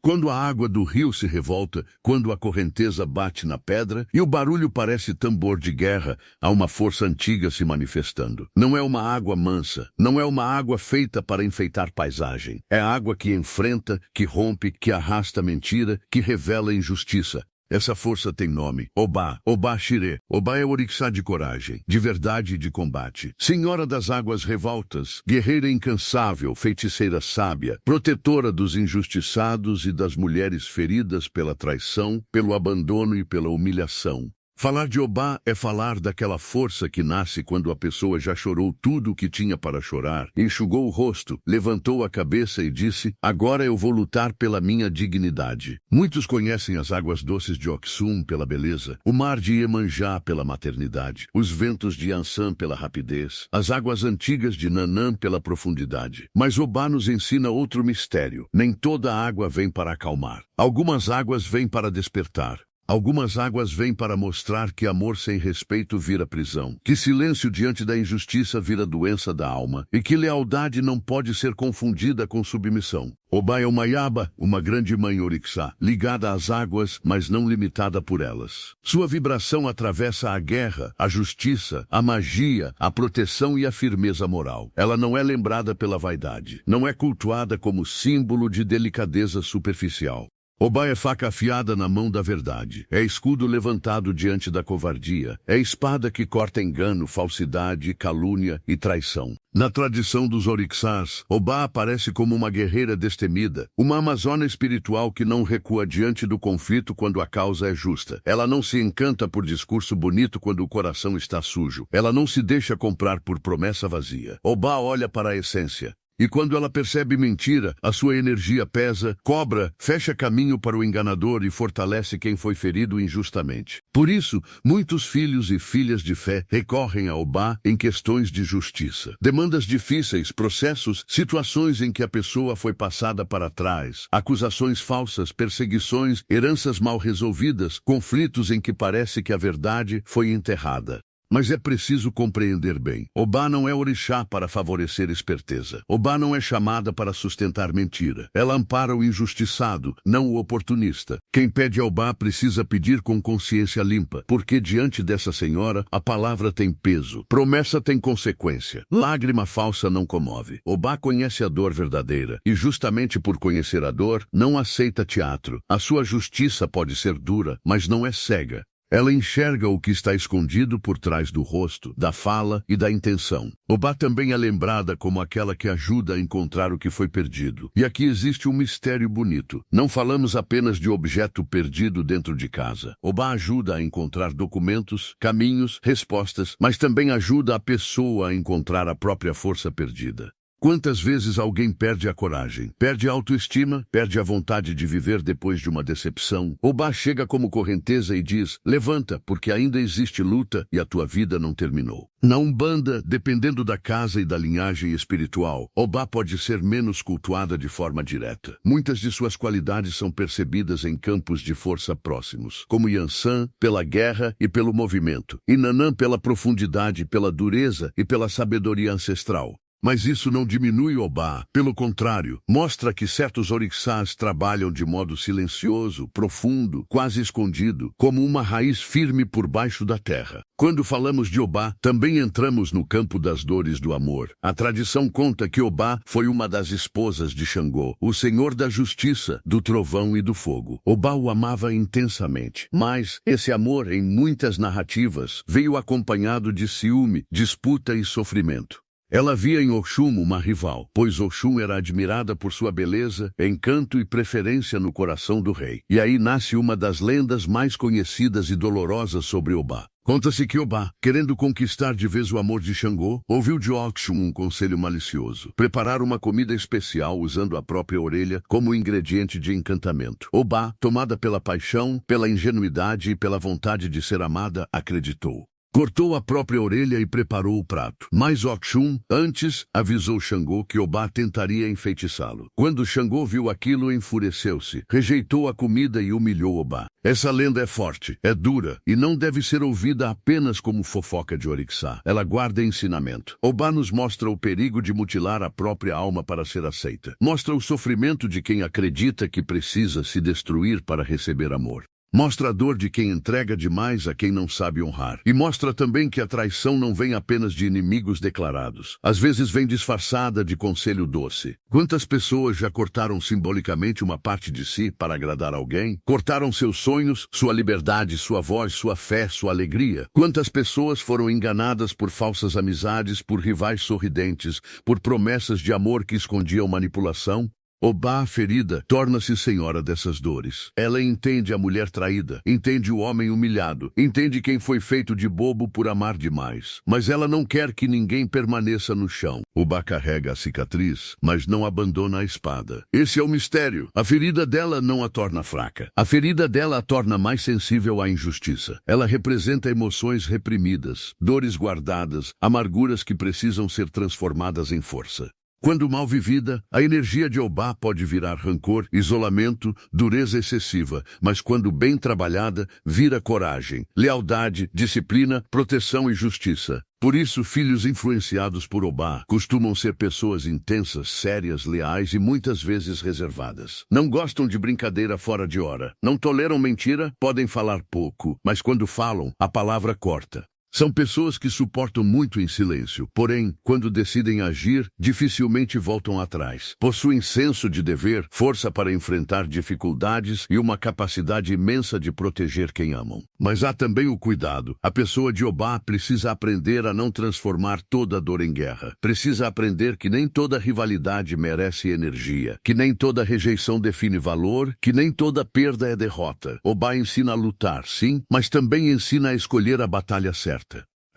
Quando a água do rio se revolta, quando a correnteza bate na pedra e o barulho parece tambor de guerra, há uma força antiga se manifestando. Não é uma água mansa, não é uma água feita para enfeitar paisagem. É água que enfrenta, que rompe, que arrasta mentira, que revela injustiça. Essa força tem nome, Obá, Obá Shire. Obá é orixá de coragem, de verdade e de combate. Senhora das águas revoltas, guerreira incansável, feiticeira sábia, protetora dos injustiçados e das mulheres feridas pela traição, pelo abandono e pela humilhação. Falar de Obá é falar daquela força que nasce quando a pessoa já chorou tudo o que tinha para chorar, enxugou o rosto, levantou a cabeça e disse: agora eu vou lutar pela minha dignidade. Muitos conhecem as águas doces de Oxum pela beleza, o mar de Iemanjá pela maternidade, os ventos de Ansan pela rapidez, as águas antigas de Nanã pela profundidade. Mas Obá nos ensina outro mistério. Nem toda água vem para acalmar. Algumas águas vêm para despertar. Algumas águas vêm para mostrar que amor sem respeito vira prisão, que silêncio diante da injustiça vira doença da alma e que lealdade não pode ser confundida com submissão. Obá é uma Yaba, uma grande mãe orixá, ligada às águas, mas não limitada por elas. Sua vibração atravessa a guerra, a justiça, a magia, a proteção e a firmeza moral. Ela não é lembrada pela vaidade, não é cultuada como símbolo de delicadeza superficial. Obá é faca afiada na mão da verdade, é escudo levantado diante da covardia, é espada que corta engano, falsidade, calúnia e traição. Na tradição dos orixás, Obá aparece como uma guerreira destemida, uma amazona espiritual que não recua diante do conflito quando a causa é justa. Ela não se encanta por discurso bonito quando o coração está sujo. Ela não se deixa comprar por promessa vazia. Obá olha para a essência. E quando ela percebe mentira, a sua energia pesa, cobra, fecha caminho para o enganador e fortalece quem foi ferido injustamente. Por isso, muitos filhos e filhas de fé recorrem a Obá em questões de justiça. Demandas difíceis, processos, situações em que a pessoa foi passada para trás, acusações falsas, perseguições, heranças mal resolvidas, conflitos em que parece que a verdade foi enterrada. Mas é preciso compreender bem. Obá não é orixá para favorecer esperteza. Obá não é chamada para sustentar mentira. Ela ampara o injustiçado, não o oportunista. Quem pede a Obá precisa pedir com consciência limpa, porque diante dessa senhora, a palavra tem peso, promessa tem consequência. Lágrima falsa não comove. Obá conhece a dor verdadeira, e justamente por conhecer a dor, não aceita teatro. A sua justiça pode ser dura, mas não é cega. Ela enxerga o que está escondido por trás do rosto, da fala e da intenção. Obá também é lembrada como aquela que ajuda a encontrar o que foi perdido. E aqui existe um mistério bonito. Não falamos apenas de objeto perdido dentro de casa. Obá ajuda a encontrar documentos, caminhos, respostas, mas também ajuda a pessoa a encontrar a própria força perdida. Quantas vezes alguém perde a coragem, perde a autoestima, perde a vontade de viver depois de uma decepção? Obá chega como correnteza e diz: levanta, porque ainda existe luta e a tua vida não terminou. Na Umbanda, dependendo da casa e da linhagem espiritual, Obá pode ser menos cultuada de forma direta. Muitas de suas qualidades são percebidas em campos de força próximos, como Yansan, pela guerra e pelo movimento, e Nanã pela profundidade, pela dureza e pela sabedoria ancestral. Mas isso não diminui Obá, pelo contrário, mostra que certos orixás trabalham de modo silencioso, profundo, quase escondido, como uma raiz firme por baixo da terra. Quando falamos de Obá, também entramos no campo das dores do amor. A tradição conta que Obá foi uma das esposas de Xangô, o senhor da justiça, do trovão e do fogo. Obá o amava intensamente, mas esse amor, em muitas narrativas, veio acompanhado de ciúme, disputa e sofrimento. Ela via em Oxum uma rival, pois Oxum era admirada por sua beleza, encanto e preferência no coração do rei. E aí nasce uma das lendas mais conhecidas e dolorosas sobre Obá. Conta-se que Obá, querendo conquistar de vez o amor de Xangô, ouviu de Oxum um conselho malicioso: preparar uma comida especial usando a própria orelha como ingrediente de encantamento. Obá, tomada pela paixão, pela ingenuidade e pela vontade de ser amada, acreditou. Cortou a própria orelha e preparou o prato. Mas Oxum, antes, avisou Xangô que Obá tentaria enfeitiçá-lo. Quando Xangô viu aquilo, enfureceu-se, rejeitou a comida e humilhou Obá. Essa lenda é forte, é dura, e não deve ser ouvida apenas como fofoca de Orixá. Ela guarda ensinamento. Obá nos mostra o perigo de mutilar a própria alma para ser aceita. Mostra o sofrimento de quem acredita que precisa se destruir para receber amor. Mostra a dor de quem entrega demais a quem não sabe honrar. E mostra também que a traição não vem apenas de inimigos declarados. Às vezes vem disfarçada de conselho doce. Quantas pessoas já cortaram simbolicamente uma parte de si para agradar alguém? Cortaram seus sonhos, sua liberdade, sua voz, sua fé, sua alegria. Quantas pessoas foram enganadas por falsas amizades, por rivais sorridentes, por promessas de amor que escondiam manipulação? Obá, ferida, torna-se senhora dessas dores. Ela entende a mulher traída, entende o homem humilhado, entende quem foi feito de bobo por amar demais. Mas ela não quer que ninguém permaneça no chão. Obá carrega a cicatriz, mas não abandona a espada. Esse é o mistério. A ferida dela não a torna fraca. A ferida dela a torna mais sensível à injustiça. Ela representa emoções reprimidas, dores guardadas, amarguras que precisam ser transformadas em força. Quando mal vivida, a energia de Obá pode virar rancor, isolamento, dureza excessiva, mas quando bem trabalhada, vira coragem, lealdade, disciplina, proteção e justiça. Por isso, filhos influenciados por Obá costumam ser pessoas intensas, sérias, leais e muitas vezes reservadas. Não gostam de brincadeira fora de hora, não toleram mentira, podem falar pouco, mas quando falam, a palavra corta. São pessoas que suportam muito em silêncio, porém, quando decidem agir, dificilmente voltam atrás. Possuem senso de dever, força para enfrentar dificuldades e uma capacidade imensa de proteger quem amam. Mas há também o cuidado. A pessoa de Obá precisa aprender a não transformar toda dor em guerra. Precisa aprender que nem toda rivalidade merece energia, que nem toda rejeição define valor, que nem toda perda é derrota. Obá ensina a lutar, sim, mas também ensina a escolher a batalha certa.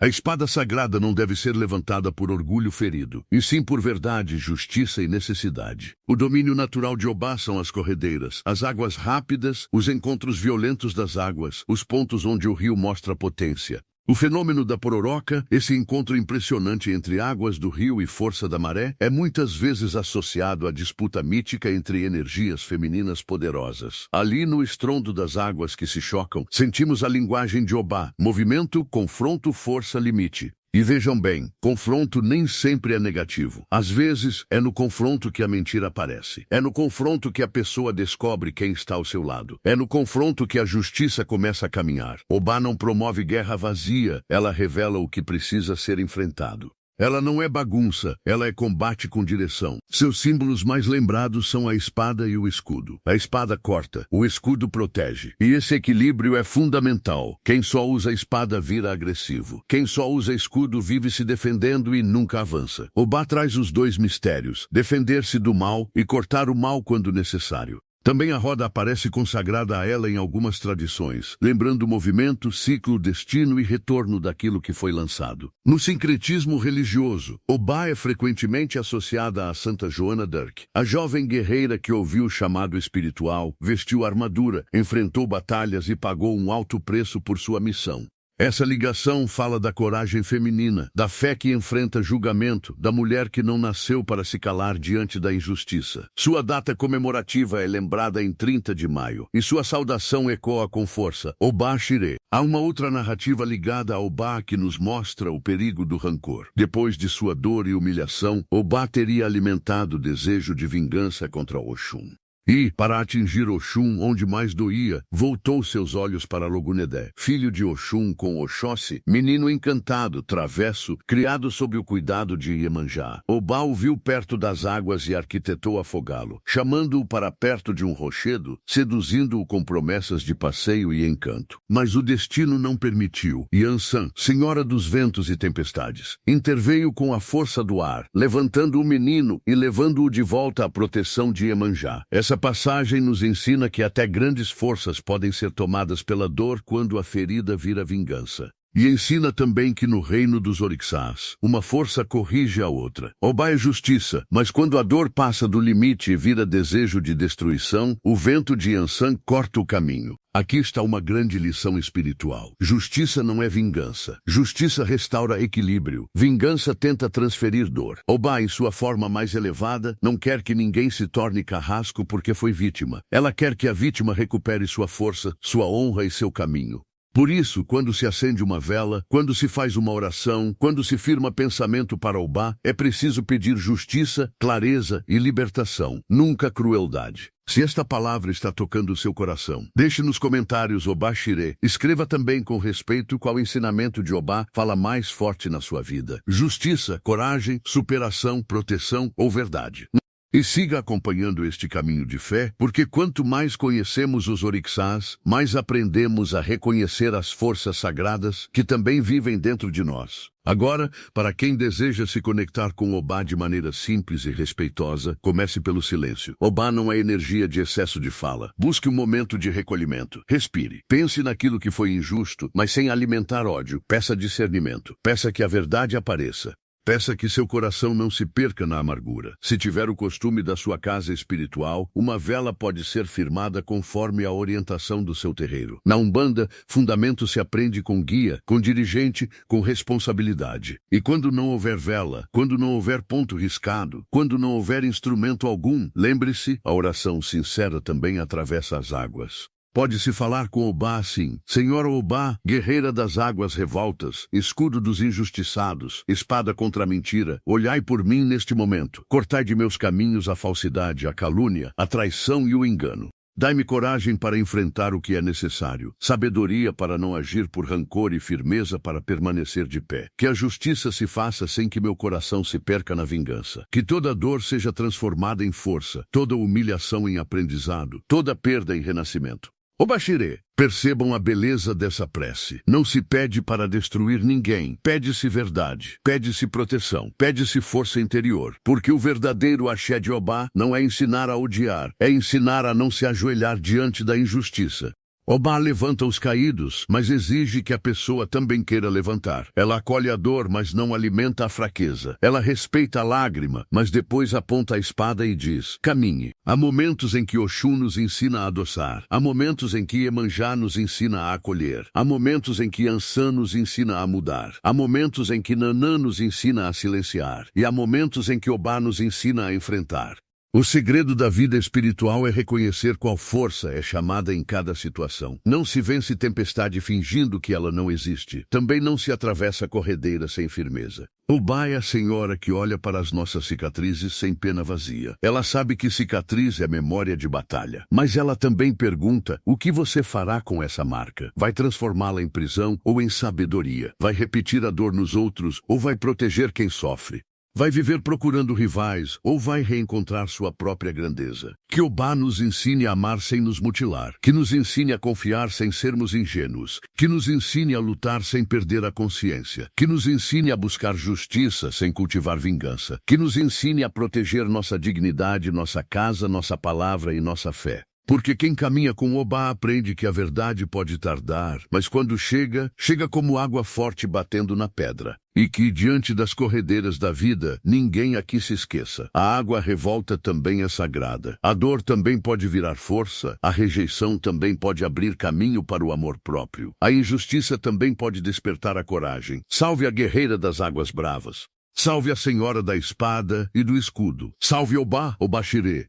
A espada sagrada não deve ser levantada por orgulho ferido, e sim por verdade, justiça e necessidade. O domínio natural de Obá são as corredeiras, as águas rápidas, os encontros violentos das águas, os pontos onde o rio mostra potência. O fenômeno da pororoca, esse encontro impressionante entre águas do rio e força da maré, é muitas vezes associado à disputa mítica entre energias femininas poderosas. Ali, no estrondo das águas que se chocam, sentimos a linguagem de Obá: movimento, confronto, força, limite. E vejam bem, confronto nem sempre é negativo. Às vezes, é no confronto que a mentira aparece. É no confronto que a pessoa descobre quem está ao seu lado. É no confronto que a justiça começa a caminhar. Obá não promove guerra vazia, ela revela o que precisa ser enfrentado. Ela não é bagunça, ela é combate com direção. Seus símbolos mais lembrados são a espada e o escudo. A espada corta, o escudo protege. E esse equilíbrio é fundamental. Quem só usa a espada vira agressivo. Quem só usa escudo vive se defendendo e nunca avança. Obá traz os dois mistérios: defender-se do mal e cortar o mal quando necessário. Também a roda aparece consagrada a ela em algumas tradições, lembrando o movimento, ciclo, destino e retorno daquilo que foi lançado. No sincretismo religioso, Obá é frequentemente associada a Santa Joana d'Arc, a jovem guerreira que ouviu o chamado espiritual, vestiu armadura, enfrentou batalhas e pagou um alto preço por sua missão. Essa ligação fala da coragem feminina, da fé que enfrenta julgamento, da mulher que não nasceu para se calar diante da injustiça. Sua data comemorativa é lembrada em 30 de maio, e sua saudação ecoa com força: Obá Shire. Há uma outra narrativa ligada a Obá que nos mostra o perigo do rancor. Depois de sua dor e humilhação, Obá teria alimentado o desejo de vingança contra Oxum. E, para atingir Oxum onde mais doía, voltou seus olhos para Logunedé, filho de Oxum com Oxóssi, menino encantado, travesso, criado sob o cuidado de Iemanjá. Obá o viu perto das águas e arquitetou afogá-lo, chamando-o para perto de um rochedo, seduzindo-o com promessas de passeio e encanto. Mas o destino não permitiu. Yansan, senhora dos ventos e tempestades, interveio com a força do ar, levantando o menino e levando-o de volta à proteção de Iemanjá. Essa passagem nos ensina que até grandes forças podem ser tomadas pela dor quando a ferida vira vingança. E ensina também que no reino dos Orixás, uma força corrige a outra. Obá é justiça, mas quando a dor passa do limite e vira desejo de destruição, o vento de Yansan corta o caminho. Aqui está uma grande lição espiritual. Justiça não é vingança. Justiça restaura equilíbrio. Vingança tenta transferir dor. Obá, em sua forma mais elevada, não quer que ninguém se torne carrasco porque foi vítima. Ela quer que a vítima recupere sua força, sua honra e seu caminho. Por isso, quando se acende uma vela, quando se faz uma oração, quando se firma pensamento para Obá, é preciso pedir justiça, clareza e libertação, nunca crueldade. Se esta palavra está tocando o seu coração, deixe nos comentários Obá Shire. Escreva também com respeito qual ensinamento de Obá fala mais forte na sua vida. Justiça, coragem, superação, proteção ou verdade. E siga acompanhando este caminho de fé, porque quanto mais conhecemos os Orixás, mais aprendemos a reconhecer as forças sagradas que também vivem dentro de nós. Agora, para quem deseja se conectar com Obá de maneira simples e respeitosa, comece pelo silêncio. Obá não é energia de excesso de fala. Busque um momento de recolhimento. Respire. Pense naquilo que foi injusto, mas sem alimentar ódio. Peça discernimento. Peça que a verdade apareça. Peça que seu coração não se perca na amargura. Se tiver o costume da sua casa espiritual, uma vela pode ser firmada conforme a orientação do seu terreiro. Na Umbanda, fundamento se aprende com guia, com dirigente, com responsabilidade. E quando não houver vela, quando não houver ponto riscado, quando não houver instrumento algum, lembre-se, a oração sincera também atravessa as águas. Pode-se falar com Obá assim: Senhora Obá, guerreira das águas revoltas, escudo dos injustiçados, espada contra a mentira, olhai por mim neste momento. Cortai de meus caminhos a falsidade, a calúnia, a traição e o engano. Dai-me coragem para enfrentar o que é necessário, sabedoria para não agir por rancor e firmeza para permanecer de pé. Que a justiça se faça sem que meu coração se perca na vingança. Que toda dor seja transformada em força, toda humilhação em aprendizado, toda perda em renascimento. Obá Shire, percebam a beleza dessa prece. Não se pede para destruir ninguém. Pede-se verdade, pede-se proteção, pede-se força interior. Porque o verdadeiro axé de Obá não é ensinar a odiar, é ensinar a não se ajoelhar diante da injustiça. Obá levanta os caídos, mas exige que a pessoa também queira levantar. Ela acolhe a dor, mas não alimenta a fraqueza. Ela respeita a lágrima, mas depois aponta a espada e diz: caminhe. Há momentos em que Oxum nos ensina a adoçar. Há momentos em que Iemanjá nos ensina a acolher. Há momentos em que Ansan nos ensina a mudar. Há momentos em que Nanã nos ensina a silenciar. E há momentos em que Obá nos ensina a enfrentar. O segredo da vida espiritual é reconhecer qual força é chamada em cada situação. Não se vence tempestade fingindo que ela não existe. Também não se atravessa corredeira sem firmeza. Obá é a senhora que olha para as nossas cicatrizes sem pena vazia. Ela sabe que cicatriz é memória de batalha. Mas ela também pergunta: o que você fará com essa marca? Vai transformá-la em prisão ou em sabedoria? Vai repetir a dor nos outros ou vai proteger quem sofre? Vai viver procurando rivais ou vai reencontrar sua própria grandeza? Que Obá nos ensine a amar sem nos mutilar. Que nos ensine a confiar sem sermos ingênuos. Que nos ensine a lutar sem perder a consciência. Que nos ensine a buscar justiça sem cultivar vingança. Que nos ensine a proteger nossa dignidade, nossa casa, nossa palavra e nossa fé. Porque quem caminha com Obá aprende que a verdade pode tardar, mas quando chega, chega como água forte batendo na pedra. E que, diante das corredeiras da vida, ninguém aqui se esqueça. A água revolta também é sagrada. A dor também pode virar força. A rejeição também pode abrir caminho para o amor próprio. A injustiça também pode despertar a coragem. Salve a guerreira das águas bravas. Salve a senhora da espada e do escudo. Salve Obá, Obá Shire.